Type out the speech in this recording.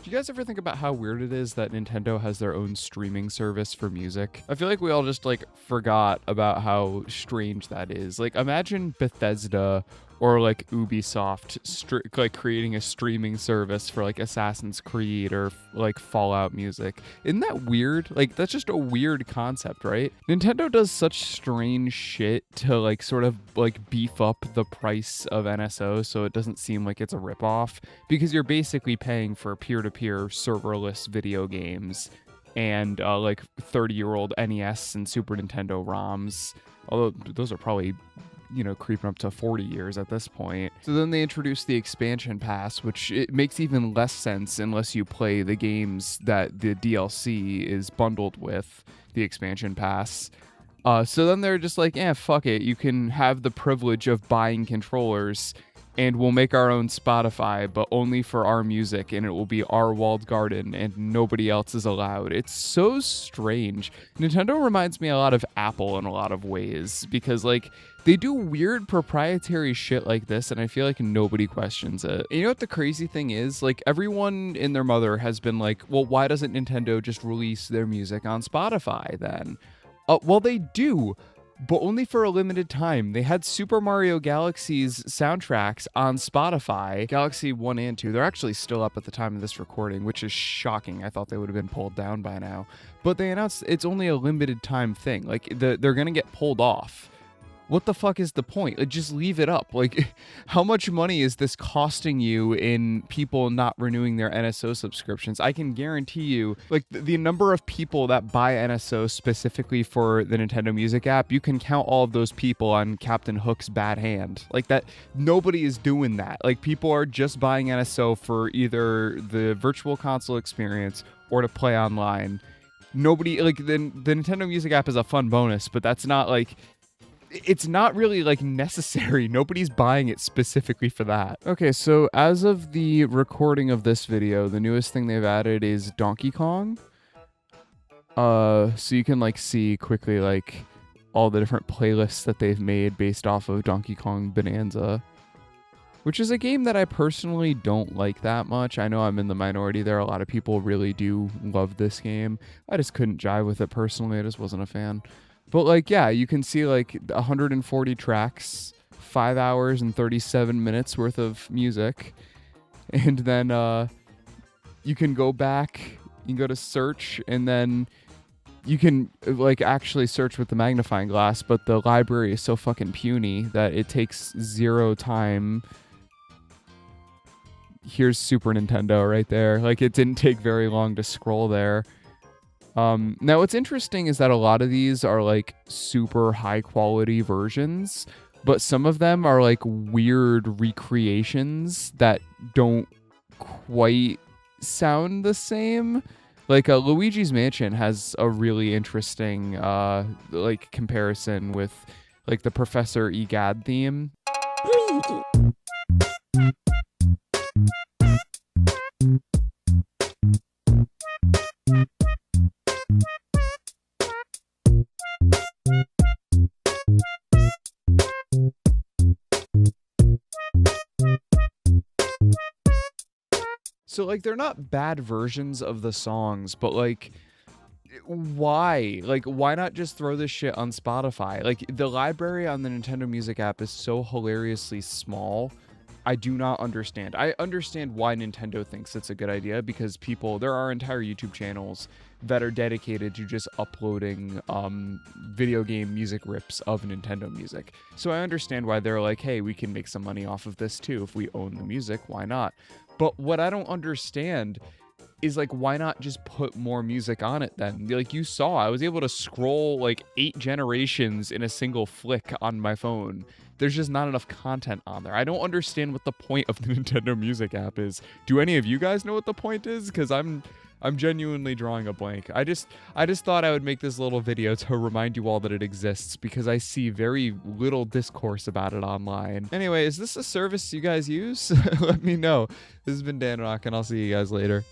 Do you guys ever think about how weird it is that Nintendo has their own streaming service for music? I feel like we all just like forgot about how strange that is. Like imagine Bethesda or like Ubisoft like creating a streaming service for like Assassin's Creed or like Fallout music. Isn't that weird? Like that's just a weird concept, right? Nintendo does such strange shit to like sort of like beef up the price of NSO so it doesn't seem like it's a ripoff, because you're basically paying for peer-to-peer serverless video games and like 30-year-old NES and Super Nintendo ROMs, although those are probably creeping up to 40 years at this point. So then they introduced the expansion pass, which it makes even less sense unless you play the games that the DLC is bundled with the expansion pass. So then they're just like, fuck it. You can have the privilege of buying controllers and we'll make our own Spotify, but only for our music, and it will be our walled garden and nobody else is allowed. It's so strange. Nintendo reminds me a lot of Apple in a lot of ways, because like they do weird proprietary shit like this and I feel like nobody questions it. And you know what the crazy thing is? Like everyone and their mother has been like, well, why doesn't Nintendo just release their music on Spotify then? Well, they do, but only for a limited time. They had Super Mario Galaxy's soundtracks on Spotify, Galaxy 1 and 2. They're actually still up at the time of this recording, which is shocking. I thought they would have been pulled down by now. But they announced it's only a limited time thing. Like, they're going to get pulled off. What the fuck is the point? Like, just leave it up. Like, how much money is this costing you in people not renewing their NSO subscriptions? I can guarantee you, like, the number of people that buy NSO specifically for the Nintendo Music app, you can count all of those people on Captain Hook's bad hand. Like, that, nobody is doing that. Like, people are just buying NSO for either the virtual console experience or to play online. Nobody, like, the Nintendo Music app is a fun bonus, but that's not, like, it's not really like necessary. Nobody's buying it specifically for that. Okay, so as of the recording of this video, the newest thing they've added is Donkey Kong. So you can like see quickly like all the different playlists that they've made based off of Donkey Kong Bonanza, which is a game that I personally don't like that much. I know I'm in the minority there. A lot of people really do love this game. I just couldn't jive with it personally. I just wasn't a fan. But, like, yeah, you can see, like, 140 tracks, 5 hours and 37 minutes worth of music. And then you can go back, you can go to search, and then you can, like, actually search with the magnifying glass. But the library is so fucking puny that it takes 0 time. Here's Super Nintendo right there. Like, it didn't take very long to scroll there. Now what's interesting is that a lot of these are like super high quality versions, but some of them are like weird recreations that don't quite sound the same. Like Luigi's Mansion has a really interesting like comparison with like the Professor Egad theme. So, like, they're not bad versions of the songs, but, like, why? Like, why not just throw this shit on Spotify? Like, the library on the Nintendo Music app is so hilariously small. I do not understand. I understand why Nintendo thinks it's a good idea, because there are entire YouTube channels that are dedicated to just uploading video game music rips of Nintendo music. So I understand why they're like, hey, we can make some money off of this too. If we own the music, why not? But what I don't understand is, like, why not just put more music on it then? Like, you saw, I was able to scroll, like, 8 generations in a single flick on my phone. There's just not enough content on there. I don't understand what the point of the Nintendo Music app is. Do any of you guys know what the point is? Because I'm genuinely drawing a blank. I just thought I would make this little video to remind you all that it exists, because I see very little discourse about it online. Anyway, is this a service you guys use? Let me know. This has been Dan Rock, and I'll see you guys later.